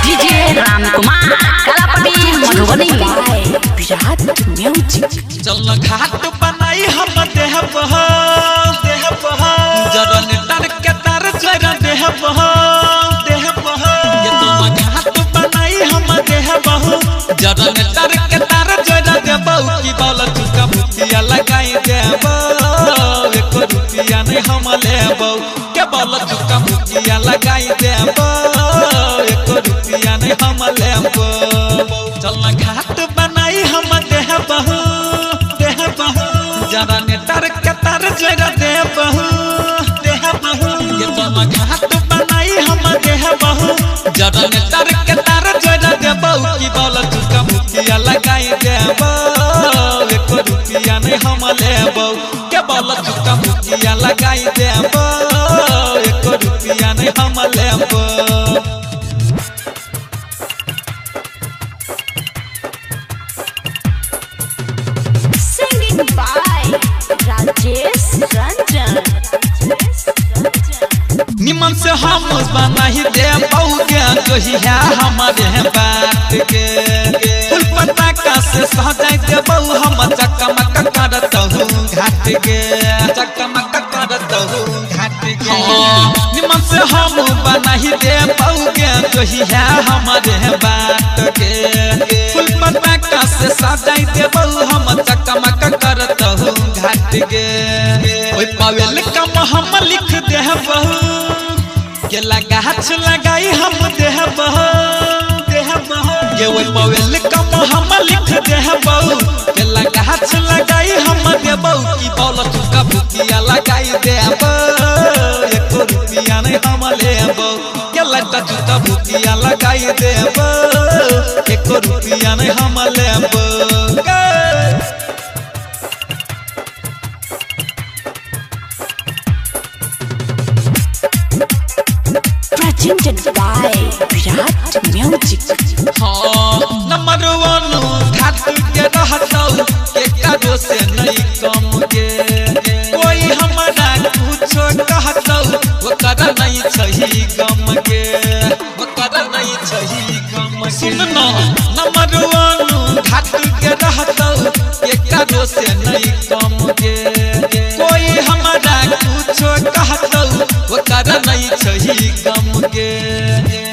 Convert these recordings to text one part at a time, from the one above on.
DJ Ramkumar कलापति Madhubani चल घाट बनाई हम देह जरन तर के तर जरा देह ये चल घाट बनाई हम देह जरन तर के तर जरा देबौ की बोल चुका भुतिया लगाई देबौ एको रुपया नहीं हम लेबौ के बोल चुका भुतिया लगाई देबौ एको रुपया नहीं हम लेबौ चल घाट बनाई हम देह जरा ने तर के तर जरा देबौ ये चल घाट बनाई हम देह जरा ने तर के तर जरा देबौ की बोल चुका भुतिया लगाई देबौ एको रुपया नहीं हम लेबौ के बोल चुका भुतिया लगाई देबौ एको रुपया नहीं हम लेबौ राजेश रंजन निमन से हम बनाई देबौ के कहिया हमारे बात के फूल पत्ता का से सजाई देबौ हम चकमक करतहु घाट के चकमक करतहु घाट के निमन से हम बनाई देबौ के कहिया हमारे बात के फूल पत्ता का से सजाई देबौ हम चकमक करतहु घाट के ओइ पावेल कम हम लिख देबौ के गाछ लगाई हम देबौ ये ओइ पावेल कम हम लिख देबौ के गाछ लगाई हम देबौ की बोल चुका भुतिया लगाई देबौ एको रुपया नहीं हम लेबौ के लटा चुका भुतिया लगाई देबौ एको रुपया नहीं हम लेबौ presented by Virat Music number 1 घाट के रहतौ एकादो से नहीं कम के कोई हमरा कुछो कहतौ ओकर नहीं छही गम के ओकर नहीं छही गम के सुन न नंबर 1 घाट के रहतौ एकादो से नहीं कम के कोई हमरा कुछो कहतौ ओकर नहीं छही गम के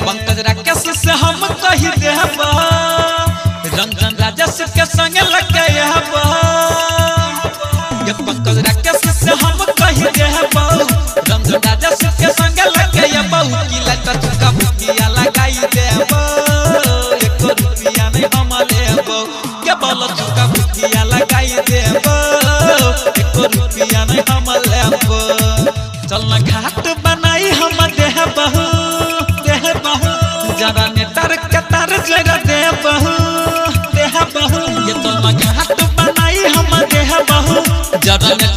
पंकज राकेश से हम कही देबौ रंजन राजेश के संग लगे ये पंकज राकेश से हम कही देबौ रंजन राजेश के संग लगे की लटा चुका भुतिया लगाई देबौ एको रुपया नहीं हम लेबौ के बोल चुका भुतिया लगाई देबौ एको रुपया नहीं हम लेबौ चल घाट बनाई हम देबौ जरा ने तर के तर जरा देबौ ये चल घाट बनाई हम देबौ जरा ने